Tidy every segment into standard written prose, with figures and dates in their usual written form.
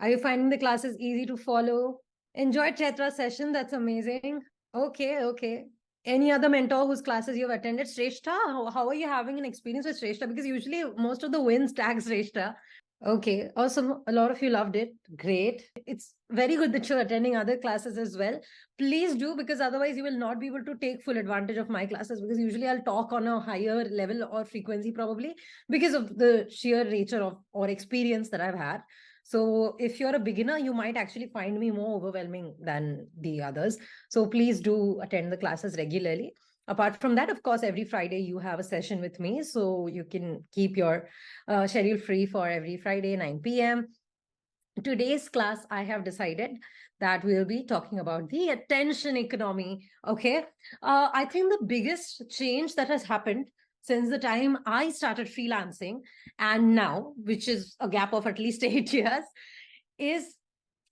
Are you finding the classes easy to follow? Enjoyed Chetra's session? That's amazing. Okay. Any other mentor whose classes you've attended? Shrestha, how are you having an experience with Shrestha? Because usually most of the wins tag Shrestha. Okay, awesome. A lot of you loved it. Great. It's very good that you're attending other classes as well. Please do, because otherwise you will not be able to take full advantage of my classes, because usually I'll talk on a higher level or frequency probably because of the sheer nature of or experience that I've had. So if you're a beginner, you might actually find me more overwhelming than the others. So please do attend the classes regularly. Apart from that, of course, every Friday you have a session with me. So you can keep your schedule free for every Friday, 9 p.m. Today's class, I have decided that we'll be talking about the attention economy. Okay. I think the biggest change that has happened since the time I started freelancing and now, which is a gap of at least 8 years, is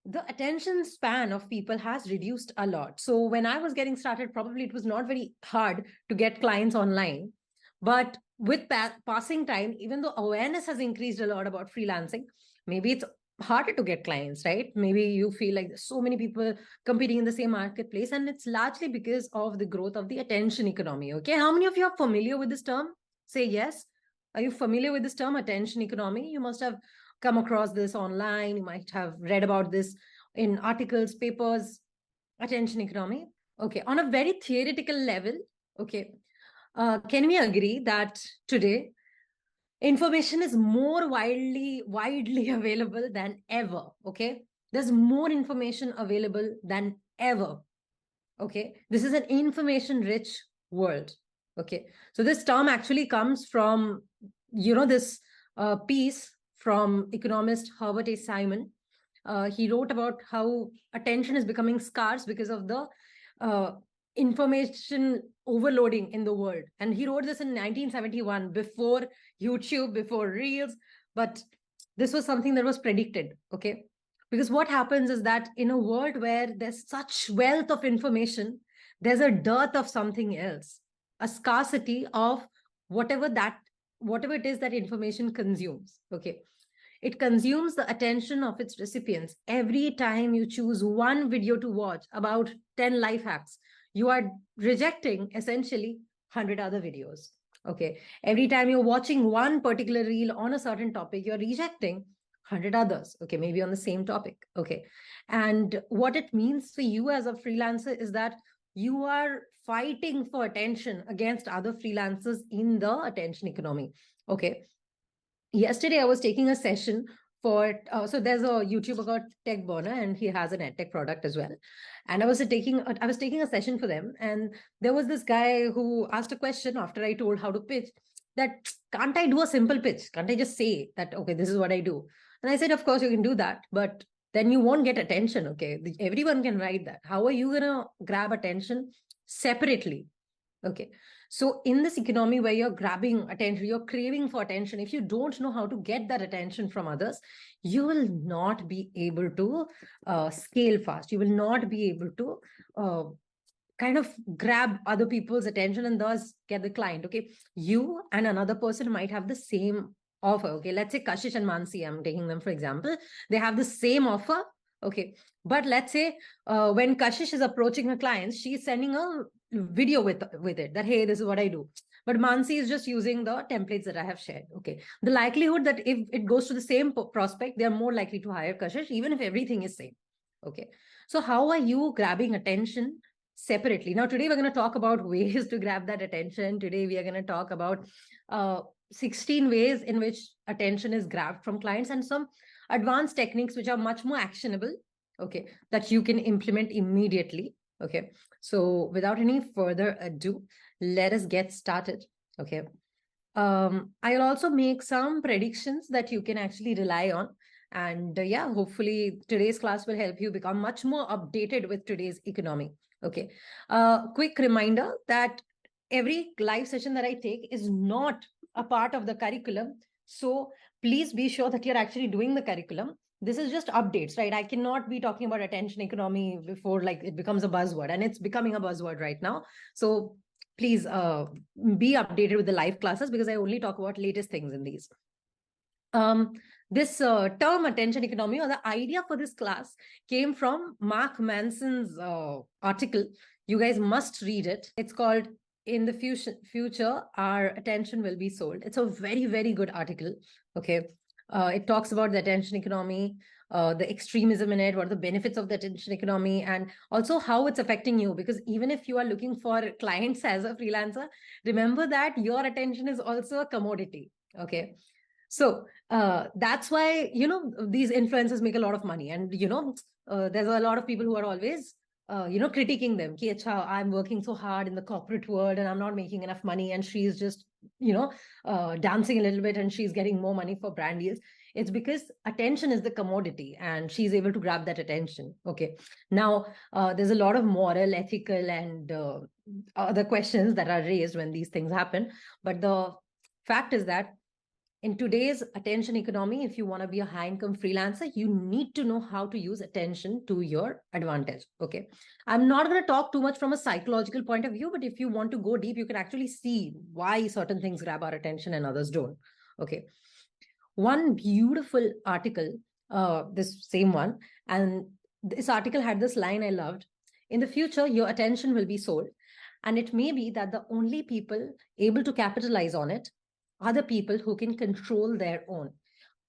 the attention span of people has reduced a lot. So when I was getting started, probably it was not very hard to get clients online. But with passing time, even though awareness has increased a lot about freelancing, maybe it's harder to get clients, right? Maybe you feel like there's so many people competing in the same marketplace, and it's largely because of the growth of the attention economy. Okay, how many of you are familiar with this term? Say yes. Are you familiar with this term, attention economy? You must have come across this online. You might have read about this in articles, papers. Attention economy. Okay, on a very theoretical level. Okay, can we agree that today information is more widely available than ever? Okay, there's more information available than ever. Okay, this is an information rich world. Okay, so this term actually comes from this piece from economist Herbert A. Simon. He wrote about how attention is becoming scarce because of the information overloading in the world. And he wrote this in 1971, before YouTube, before Reels. But this was something that was predicted. Okay. Because what happens is that in a world where there's such wealth of information, there's a dearth of something else, a scarcity of whatever it is that information consumes. Okay. It consumes the attention of its recipients. Every time you choose one video to watch about 10 life hacks, you are rejecting essentially 100 other videos. Okay. Every time you're watching one particular reel on a certain topic, you're rejecting 100 others. Okay. Maybe on the same topic. Okay. And what it means for you as a freelancer is that you are fighting for attention against other freelancers in the attention economy. Okay. Yesterday I was taking a session for so there's a YouTuber called Tech Burner, and he has an edtech product as well. And I was taking a session for them, and there was this guy who asked a question after I told how to pitch, that can't I do a simple pitch? Can't I just say that, okay, this is what I do? And I said, of course you can do that, but then you won't get attention. Okay, everyone can write that. How are you gonna grab attention separately? Okay. So in this economy where you're grabbing attention, you're craving for attention, if you don't know how to get that attention from others, you will not be able to scale fast. You will not be able to kind of grab other people's attention and thus get the client. Okay. You and another person might have the same offer. Okay. Let's say Kashish and Mansi, I'm taking them for example. They have the same offer. Okay. But let's say when Kashish is approaching her clients, she's sending a video with it that, hey, this is what I do. But Mansi is just using the templates that I have shared. Okay. The likelihood that if it goes to the same prospect, they're more likely to hire Kashish, even if everything is same. Okay. So how are you grabbing attention separately? Now, today we're going to talk about ways to grab that attention. Today we are going to talk about 16 ways in which attention is grabbed from clients and some advanced techniques which are much more actionable. Okay. That you can implement immediately. Okay, so without any further ado, let us get started. Okay, I'll also make some predictions that you can actually rely on. And yeah, hopefully today's class will help you become much more updated with today's economy. Okay, quick reminder that every live session that I take is not a part of the curriculum. So please be sure that you're actually doing the curriculum. This is just updates, right? I cannot be talking about attention economy before like it becomes a buzzword, and it's becoming a buzzword right now. So please be updated with the live classes because I only talk about latest things in these. This term attention economy, or the idea for this class, came from Mark Manson's article. You guys must read it. It's called In the Future, Our Attention Will Be Sold. It's a very, very good article. Okay. It talks about the attention economy, the extremism in it, what are the benefits of the attention economy, and also how it's affecting you. Because even if you are looking for clients as a freelancer, remember that your attention is also a commodity. Okay. So that's why, these influencers make a lot of money. And, there's a lot of people who are always, critiquing them. Ki, Acha, I'm working so hard in the corporate world and I'm not making enough money. And she's just, dancing a little bit and she's getting more money for brand deals. It's because attention is the commodity and she's able to grab that attention. Okay. Now, there's a lot of moral, ethical, and other questions that are raised when these things happen. But the fact is that in today's attention economy, if you want to be a high income freelancer, you need to know how to use attention to your advantage. Okay. I'm not going to talk too much from a psychological point of view, but if you want to go deep, you can actually see why certain things grab our attention and others don't. Okay. One beautiful article, this same one, and this article had this line I loved. In the future, your attention will be sold. And it may be that the only people able to capitalize on it are the people who can control their own.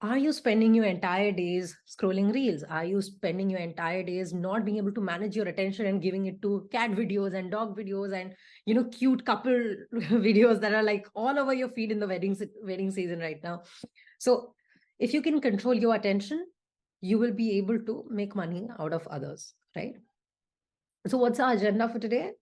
Are you spending your entire days scrolling reels? Are you spending your entire days not being able to manage your attention and giving it to cat videos and dog videos and, cute couple videos that are like all over your feed in the wedding season right now? So if you can control your attention, you will be able to make money out of others, right? So what's our agenda for today?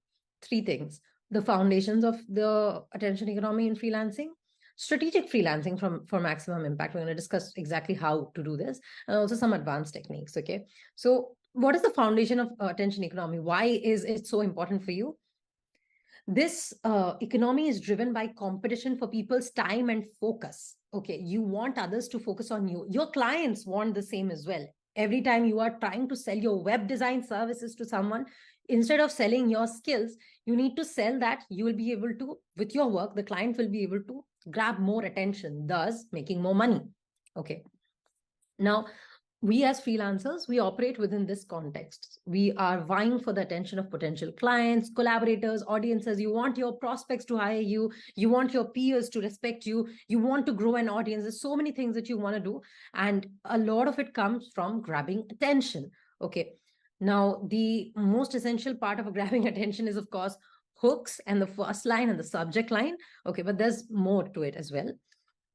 3 things: the foundations of the attention economy in freelancing, strategic freelancing for maximum impact. We're going to discuss exactly how to do this, and also some advanced techniques. Okay. So what is the foundation of attention economy? Why is it so important for you? This economy is driven by competition for people's time and focus. Okay. You want others to focus on you. Your clients want the same as well. Every time you are trying to sell your web design services to someone, instead of selling your skills, you need to sell that you will be able to, with your work, the client will be able to grab more attention, thus making more money. Okay. Now, we as freelancers, we operate within this context. We are vying for the attention of potential clients, collaborators, audiences. You want your prospects to hire you. You want your peers to respect you. You want to grow an audience. There's so many things that you want to do. And a lot of it comes from grabbing attention. Okay. Now, the most essential part of grabbing attention is, of course, hooks and the first line and the subject line. Okay. But there's more to it as well.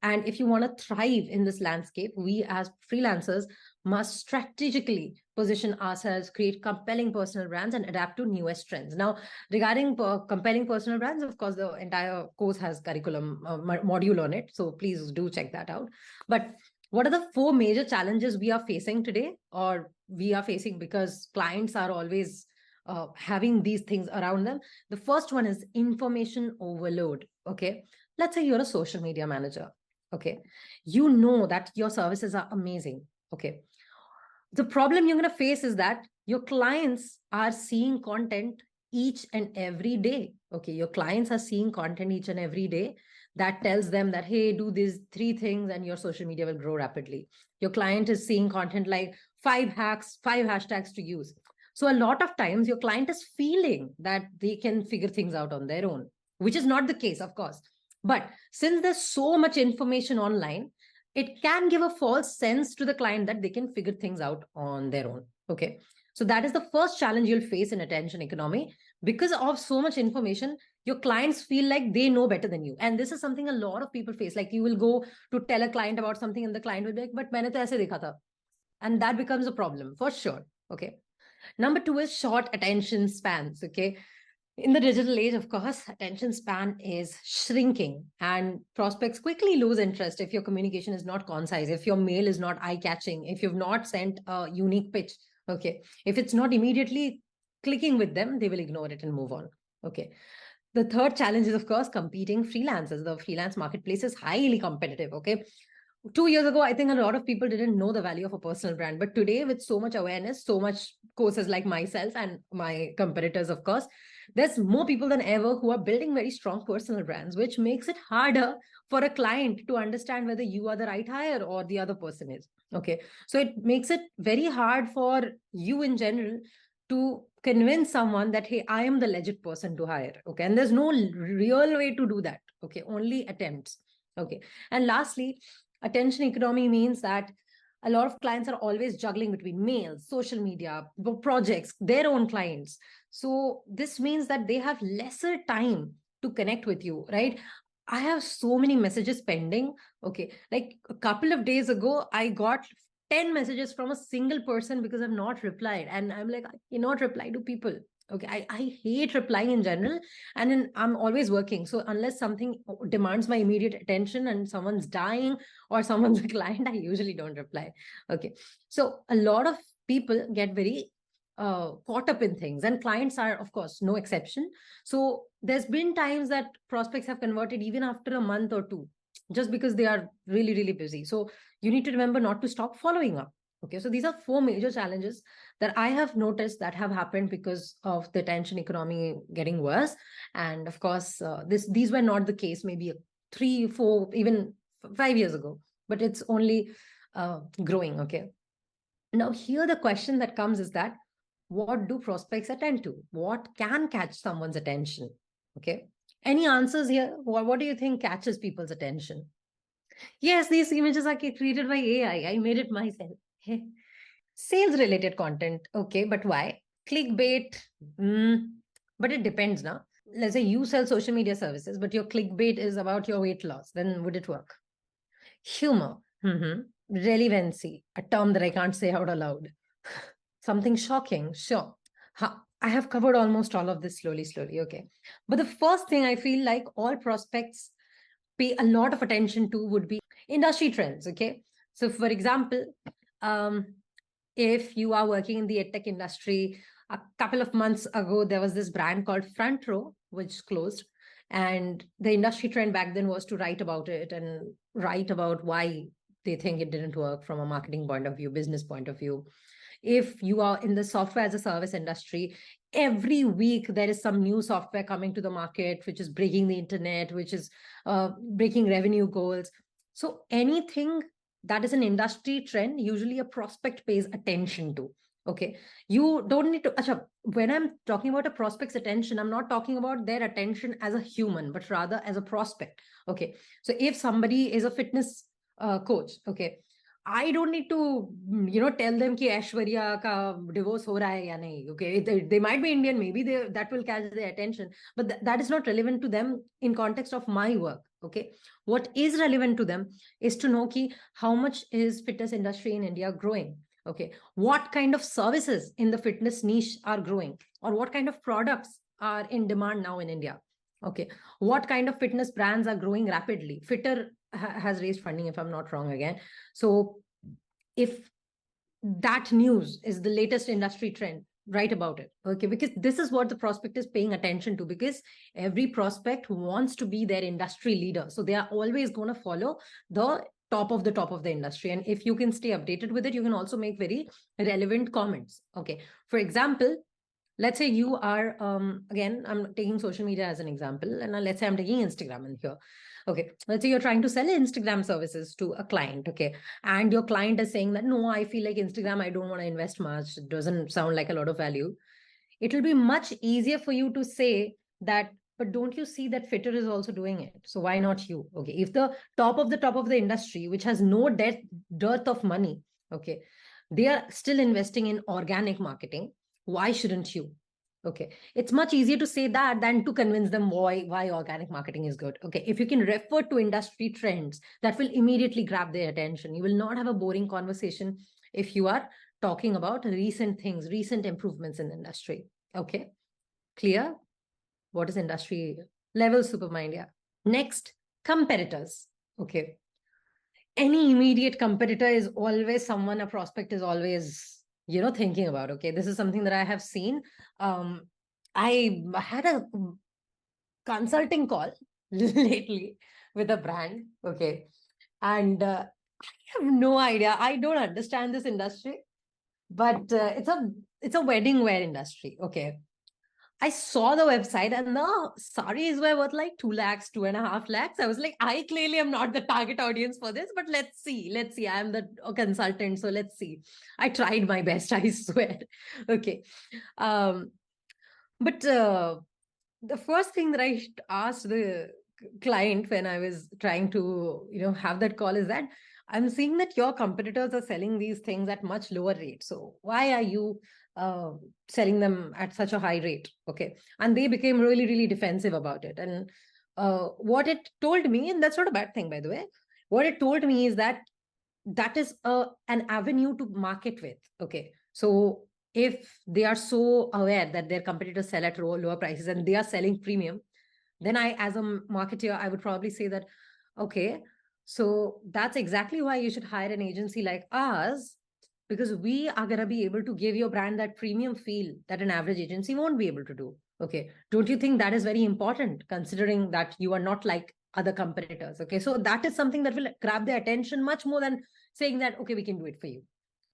And if you want to thrive in this landscape, we as freelancers must strategically position ourselves, create compelling personal brands, and adapt to newest trends. Now, regarding compelling personal brands, of course, the entire course has curriculum module on it. So please do check that out. But what are the 4 major challenges we are facing today, or we are facing because clients are always having these things around them? The first one is information overload. Okay. Let's say you're a social media manager. Okay. You know that your services are amazing. Okay. The problem you're going to face is that your clients are seeing content each and every day. Okay. Your clients are seeing content each and every day that tells them that, hey, do these 3 things and your social media will grow rapidly. Your client is seeing content like 5 hacks, 5 hashtags to use. So a lot of times your client is feeling that they can figure things out on their own, which is not the case, of course. But since there's so much information online, it can give a false sense to the client that they can figure things out on their own. Okay. So that is the first challenge you'll face in attention economy. Because of so much information, your clients feel like they know better than you. And this is something a lot of people face. Like you will go to tell a client about something and the client will be like, but maine to aise dekha tha. And that becomes a problem for sure. Okay. Number 2 is short attention spans. Okay. In the digital age, of course, attention span is shrinking and prospects quickly lose interest if your communication is not concise, if your mail is not eye-catching, if you've not sent a unique pitch. Okay. If it's not immediately clicking with them, they will ignore it and move on. Okay. The third challenge is, of course, competing freelancers. The freelance marketplace is highly competitive. Okay. 2 years ago, I think a lot of people didn't know the value of a personal brand. But today, with so much awareness, so much courses like myself and my competitors, of course, there's more people than ever who are building very strong personal brands, which makes it harder for a client to understand whether you are the right hire or the other person is. Okay. So it makes it very hard for you in general to convince someone that, hey, I am the legit person to hire. Okay. And there's no real way to do that. Okay. Only attempts. Okay. And lastly, attention economy means that a lot of clients are always juggling between mails, social media, projects, their own clients. So this means that they have lesser time to connect with you, right? I have so many messages pending. Okay. Like a couple of days ago, I got 10 messages from a single person because I've not replied. And I'm like, I cannot reply to people. Okay. I hate replying in general. And then I'm always working. So unless something demands my immediate attention and someone's dying or someone's a client, I usually don't reply. Okay. So a lot of people get very caught up in things, and clients are, of course, no exception. So there's been times that prospects have converted even after a month or two, just because they are really, really busy. So you need to remember not to stop following up. Okay. So these are four major challenges that I have noticed that have happened because of the attention economy getting worse. And of course, these were not the case maybe 3, 4, even 5 years ago, but it's only growing. Okay. Now, here the question that comes is that what do prospects attend to? What can catch someone's attention? Okay. Any answers here? What do you think catches people's attention? Yes, these images are created by AI. I made it myself. Sales related content. Okay, but why? Clickbait. But it depends now. Let's say you sell social media services, but your clickbait is about your weight loss. Then would it work? Humor. Relevancy, a term that I can't say out aloud. Something shocking. Sure. I have covered almost all of this slowly. Okay. But the first thing I feel like all prospects pay a lot of attention to would be industry trends. Okay. So, for example, if you are working in the edtech industry, a couple of months ago, there was this brand called Front Row, which closed. And the industry trend back then was to write about it and write about why they think it didn't work from a marketing point of view, business point of view. If you are in the software as a service industry, every week there is some new software coming to the market, which is breaking the internet, which is breaking revenue goals. So anything that is an industry trend, usually a prospect pays attention to. Okay. You don't need to, when I'm talking about a prospect's attention, I'm not talking about their attention as a human, but rather as a prospect. Okay. So if somebody is a fitness coach, okay, I don't need to, tell them ki Aishwarya ka divorce ho raha hai ya nahi. Okay, they might be Indian, maybe that will catch their attention, but that is not relevant to them in context of my work. Okay, what is relevant to them is to know ki how much is fitness industry in India growing. Okay, what kind of services in the fitness niche are growing, or what kind of products are in demand now in India. Okay, what kind of fitness brands are growing rapidly? Fitter has raised funding, if I'm not wrong again. So if that news is the latest industry trend, write about it. Okay, because this is what the prospect is paying attention to, because every prospect wants to be their industry leader. So they are always going to follow the top of the industry. And if you can stay updated with it, you can also make very relevant comments. Okay, for example, let's say you are, again, I'm taking social media as an example, and let's say I'm taking Instagram in here. Okay, let's say you're trying to sell Instagram services to a client. Okay, and your client is saying that, no, I feel like Instagram, I don't want to invest much. It doesn't sound like a lot of value. It will be much easier for you to say that, but don't you see that Fitter is also doing it? So why not you? Okay, if the top of the industry, which has no dearth of money, okay, they are still investing in organic marketing, why shouldn't you? Okay, it's much easier to say that than to convince them why organic marketing is good. Okay, if you can refer to industry trends, that will immediately grab their attention. You will not have a boring conversation if you are talking about recent things, recent improvements in the industry. Okay, clear? What is industry level supermind? Yeah. Next, competitors. Okay, any immediate competitor is always someone a prospect is always thinking about. Okay, this is something that I have seen. I had a consulting call lately with a brand. Okay, and I have no idea, I don't understand this industry. but it's a wedding wear industry. Okay. I saw the website and the saris were worth like 2 lakhs, 2.5 lakhs. I was like, I clearly am not the target audience for this, but let's see. Let's see. I'm the consultant. So let's see. I tried my best, I swear. Okay. Um, but the first thing that I asked the client when I was trying to, have that call is that I'm seeing that your competitors are selling these things at much lower rate. So why are you uh, selling them at such a high rate? Okay. And they became really, really defensive about it. And what it told me, and that's not a bad thing, by the way, what it told me is that that is an avenue to market with. Okay. So if they are so aware that their competitors sell at lower prices and they are selling premium, then I, as a marketer, I would probably say that, okay, so that's exactly why you should hire an agency like us, because we are going to be able to give your brand that premium feel that an average agency won't be able to do. Okay. Don't you think that is very important, considering that you are not like other competitors? Okay. So that is something that will grab their attention much more than saying that, okay, we can do it for you.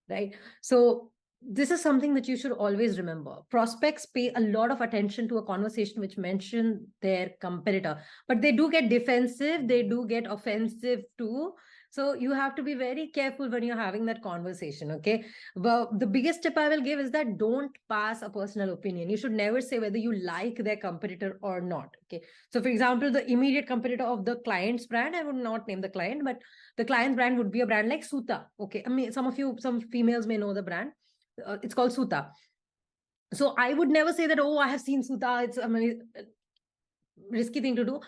Right. So this is something that you should always remember. Prospects pay a lot of attention to a conversation which mention their competitor, but they do get defensive, they do get offensive too. So you have to be very careful when you're having that conversation. Okay. Well, the biggest tip I will give is that don't pass a personal opinion. You should never say whether you like their competitor or not. Okay. So for example, the immediate competitor of the client's brand, I would not name the client, but the client's brand would be a brand like Suta. Okay. I mean, some females may know the brand. It's called Suta. So I would never say that, oh, I have seen Suta. It's a risky thing to do.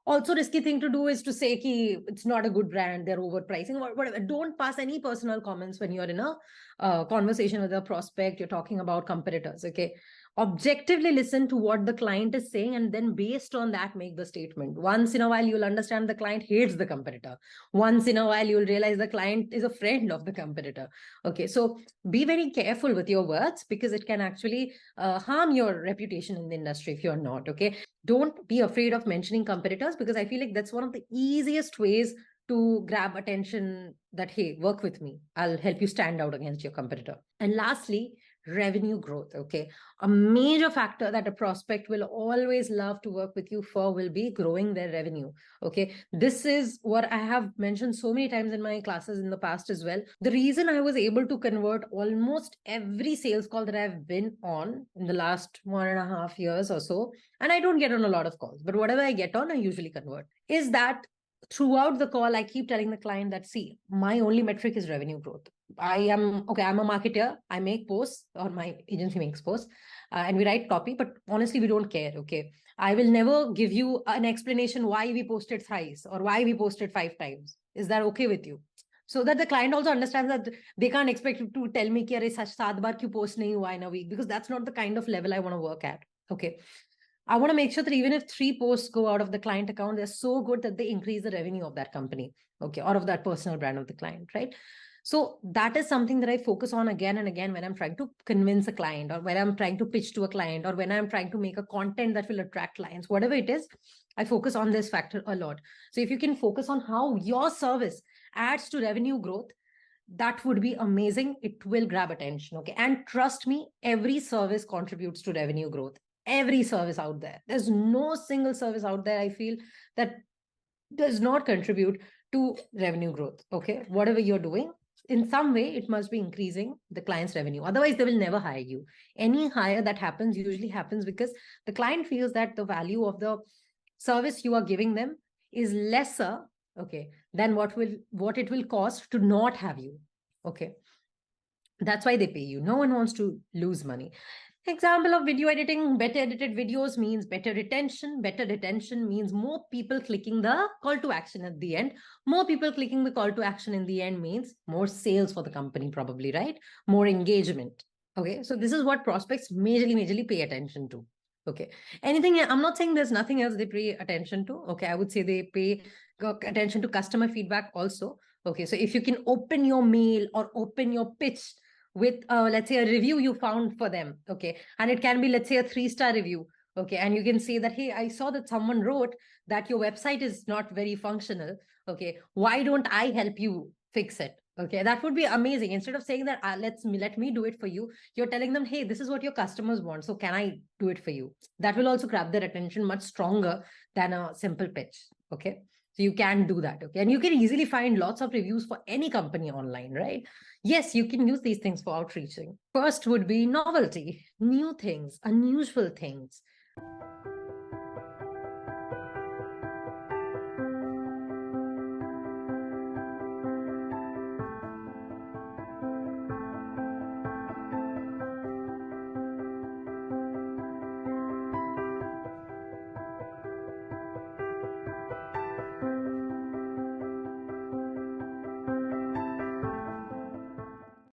Also, risky thing to do is to say ki it's not a good brand, they're overpricing, whatever. Don't pass any personal comments when you're in a conversation with a prospect, you're talking about competitors. Okay. Objectively listen to what the client is saying, and then based on that, make the statement. Once in a while, you'll understand the client hates the competitor. Once in a while, you'll realize the client is a friend of the competitor. Okay. So be very careful with your words, because it can actually harm your reputation in the industry if you're not. Okay. Don't be afraid of mentioning competitors, because I feel like that's one of the easiest ways to grab attention, that, hey, work with me, I'll help you stand out against your competitor. And lastly, revenue growth. Okay. A major factor that a prospect will always love to work with you for will be growing their revenue. Okay. This is what I have mentioned so many times in my classes in the past as well. The reason I was able to convert almost every sales call that I've been on in the last 1.5 years or so, and I don't get on a lot of calls, but whatever I get on, I usually convert, is that throughout the call, I keep telling the client that, see, my only metric is revenue growth. I'm a marketer. I make posts, or my agency makes posts, and we write copy, but honestly, we don't care. Okay. I will never give you an explanation why we posted thrice or why we posted 5 times. Is that okay with you? So that the client also understands that they can't expect you to tell me कि such 7 बार क्यों post नहीं हुआ in a week, because that's not the kind of level I want to work at. Okay. I want to make sure that even if 3 posts go out of the client account, they're so good that they increase the revenue of that company, okay, or of that personal brand of the client, right? So that is something that I focus on again and again when I'm trying to convince a client, or when I'm trying to pitch to a client, or when I'm trying to make a content that will attract clients, whatever it is, I focus on this factor a lot. So if you can focus on how your service adds to revenue growth, that would be amazing. It will grab attention. Okay. And trust me, every service contributes to revenue growth. Every service out there. There's no single service out there, I feel, that does not contribute to revenue growth. Okay. Whatever you're doing, in some way, it must be increasing the client's revenue. Otherwise, they will never hire you. Any hire that happens usually happens because the client feels that the value of the service you are giving them is lesser, okay, than what it will cost to not have you. Okay. That's why they pay you. No one wants to lose money. Example of video editing: better edited videos means better retention. Better retention means more people clicking the call to action at the end. More people clicking the call to action in the end means more sales for the company, probably, right? More engagement. Okay. So this is what prospects majorly pay attention to. Okay. Anything, I'm not saying there's nothing else they pay attention to. Okay. I would say they pay attention to customer feedback also. Okay. So if you can open your mail or open your pitch with let's say a review you found for them, okay, and it can be, let's say, a 3-star review, okay, and you can say that, hey, I saw that someone wrote that your website is not very functional, okay, why don't I help you fix it? Okay, that would be amazing. Instead of saying that let me do it for you, you're telling them, hey, this is what your customers want, so can I do it for you? That will also grab their attention much stronger than a simple pitch. Okay, so you can do that. Okay, and you can easily find lots of reviews for any company online, right? Yes, you can use these things for outreaching. First would be novelty, new things, unusual things.